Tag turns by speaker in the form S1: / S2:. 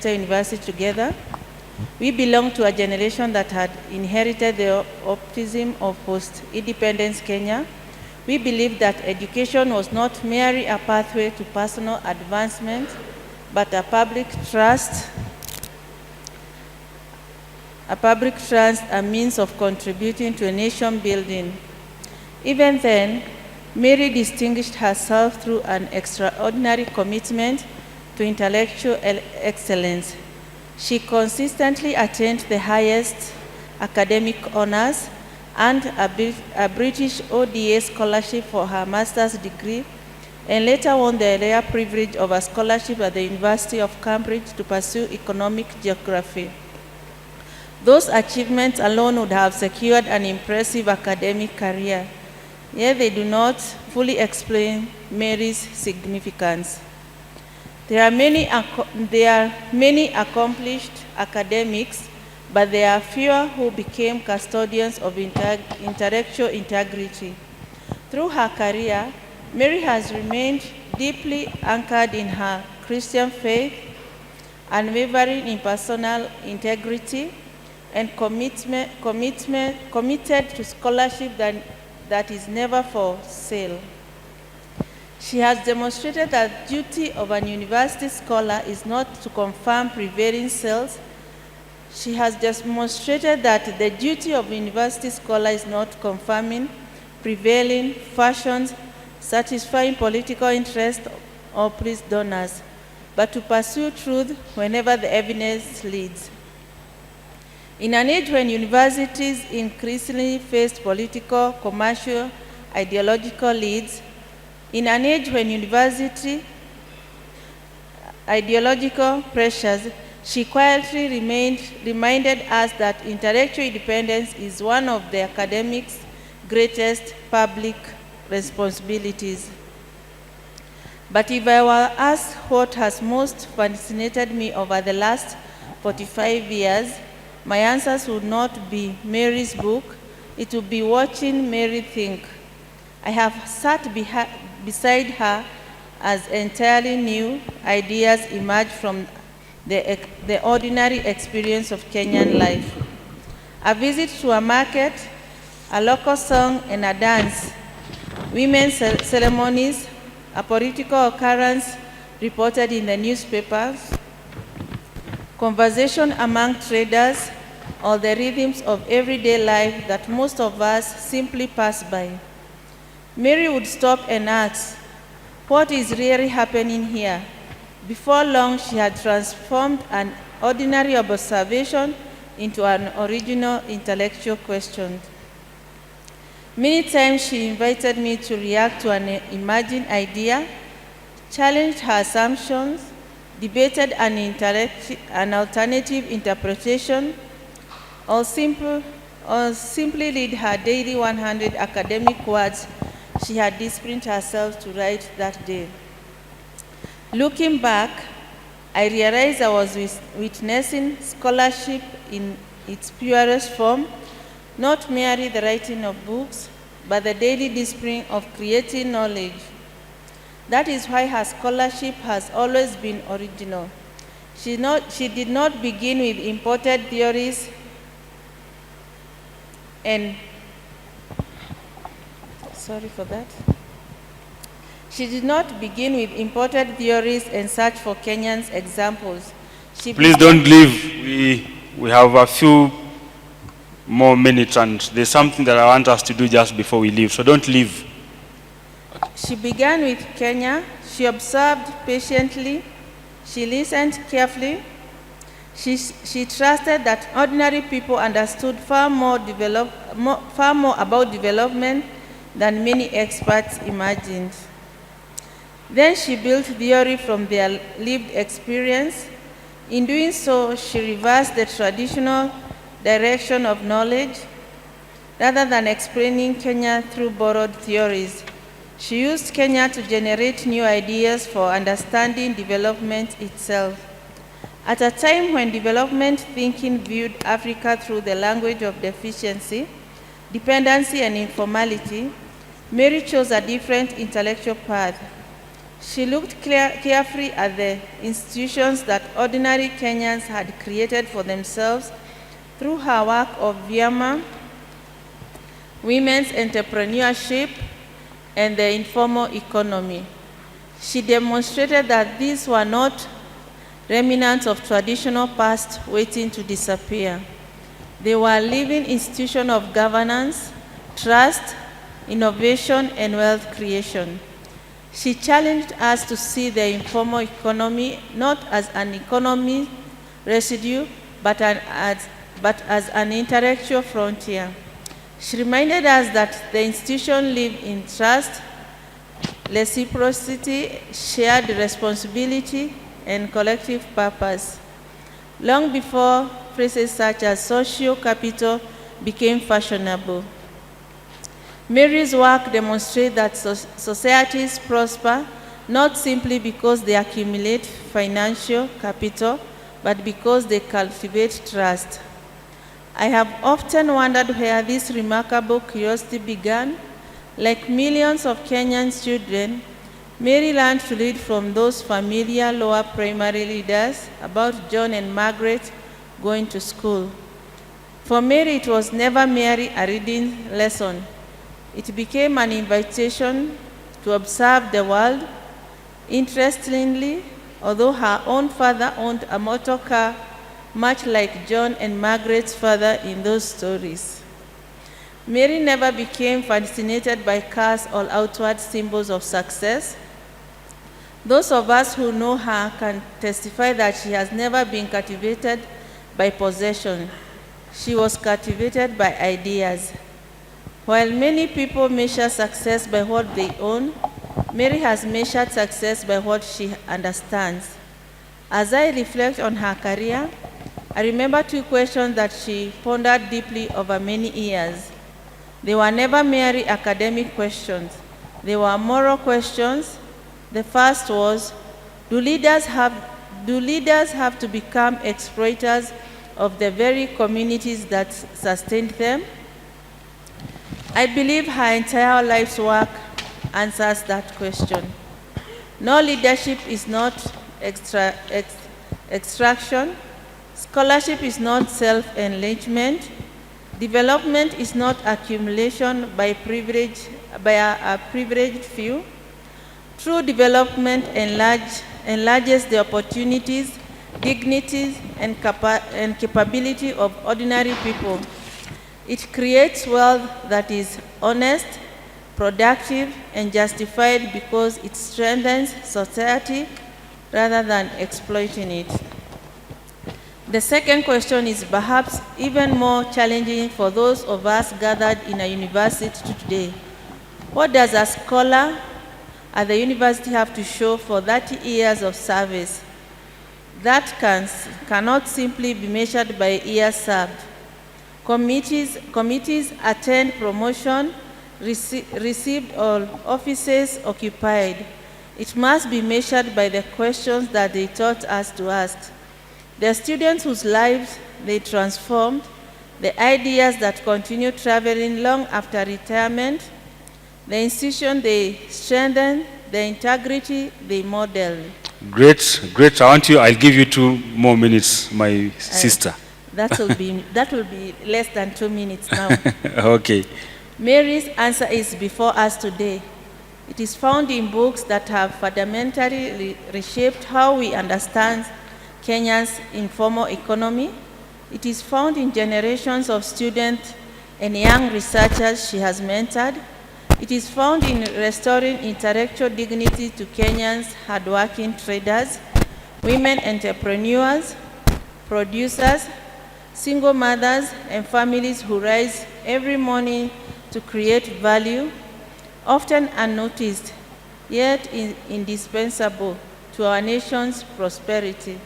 S1: University together. We belong to a generation that had inherited the optimism of post-independence Kenya. We believe that education was not merely a pathway to personal advancement, but a public trust, a means of contributing to nation building. Even then, Mary distinguished herself through an extraordinary commitment to intellectual excellence. She consistently attained the highest academic honors, earned a British U.D.S scholarship for her master's degree, and later won the rare privilege of a scholarship at the University of Cambridge to pursue economic geography. Those achievements alone would have secured an impressive academic career, yet they do not fully explain Mary's significance. There are many accomplished academics, but there are fewer who became custodians of intellectual integrity. Through her career, Mary has remained deeply anchored in her Christian faith, unwavering in personal integrity, and committed to scholarship that is never for sale. She has demonstrated that the duty of an university scholar is not to confirm prevailing sales. She has demonstrated that the duty of a university scholar is not confirming prevailing fashions, satisfying political interest, or please donors, but to pursue truth whenever the evidence leads. In an age when universities increasingly face political, commercial, ideological leads, in an age when ideological pressures, she quietly reminded us that intellectual independence is one of the academic's greatest public responsibilities. But if I were asked what has most fascinated me over the last 45 years, my answers would not be Mary's book, it would be watching Mary think. I have sat beside her as entirely new ideas emerge from the ordinary experience of Kenyan life. A visit to a market, a local song and a dance, women's ceremonies, a political occurrence reported in the newspapers, conversation among traders, or the rhythms of everyday life that most of us simply pass by. Mary would stop and ask, what is really happening here? Before long, she had transformed an ordinary observation into an original intellectual question. Many times she invited me to react to an emerging idea, challenged her assumptions, debated an alternative interpretation, or simply read her daily 100 academic words she had disciplined herself to write that day. Looking back, I realized I was witnessing scholarship in its purest form, not merely the writing of books, but the daily discipline of creating knowledge. That is why her scholarship has always been original. She did not begin with imported theories and She did not begin with imported theories and search for Kenyans examples.
S2: Please don't leave. We have a few more minutes and there's something that I want us to do just before we leave, so don't leave.
S1: She began with Kenya. She observed patiently. She listened carefully. She trusted that ordinary people understood far more about development than many experts imagined. Then she built theory from their lived experience. In doing so, she reversed the traditional direction of knowledge. Rather than explaining Kenya through borrowed theories, she used Kenya to generate new ideas for understanding development itself. At a time when development thinking viewed Africa through the language of deficiency, dependency, and informality, Mary chose a different intellectual path. She looked carefully at the institutions that ordinary Kenyans had created for themselves through her work of Vyama, women's entrepreneurship, and the informal economy. She demonstrated that these were not remnants of traditional past waiting to disappear. They were living institutions of governance, trust, innovation, and wealth creation. She challenged us to see the informal economy not as an economy residue, but as an intellectual frontier. She reminded us that the institution lived in trust, reciprocity, shared responsibility, and collective purpose, long before phrases such as social capital became fashionable. Mary's work demonstrates that societies prosper not simply because they accumulate financial capital, but because they cultivate trust. I have often wondered where this remarkable curiosity began. Like millions of Kenyan children, Mary learned to read from those familiar lower primary leaders about John and Margaret going to school. For Mary, it was never merely a reading lesson. It became an invitation to observe the world. Interestingly, although her own father owned a motor car, much like John and Margaret's father in those stories, Mary never became fascinated by cars or outward symbols of success. Those of us who know her can testify that she has never been captivated by possession. She was captivated by ideas. While many people measure success by what they own, Mary has measured success by what she understands. As I reflect on her career, I remember two questions that she pondered deeply over many years. They were never merely academic questions. They were moral questions. The first was, do leaders have to become exploiters of the very communities that sustained them? I believe her entire life's work answers that question. No, leadership is not extraction. Scholarship is not self-enrichment. Development is not accumulation by a privileged few. True development enlarges the opportunities, dignities, and capability of ordinary people. It creates wealth that is honest, productive, and justified because it strengthens society rather than exploiting it. The second question is perhaps even more challenging for those of us gathered in a university today. What does a scholar at the university have to show for 30 years of service? That cannot simply be measured by years served. Committees attend promotion, received all offices occupied. It must be measured by the questions that they taught us to ask. The students whose lives they transformed, the ideas that continue traveling long after retirement, the institution they strengthened, the integrity they modeled.
S2: Great, great. I'll give you 2 more minutes, my sister.
S1: That will be less than 2 minutes now.
S2: Okay.
S1: Mary's answer is before us today. It is found in books that have fundamentally reshaped how we understand Kenya's informal economy. It is found in generations of students and young researchers she has mentored. It is found in restoring intellectual dignity to Kenyans' hardworking traders, women entrepreneurs, producers, single mothers, and families who rise every morning to create value, often unnoticed, yet indispensable to our nation's prosperity.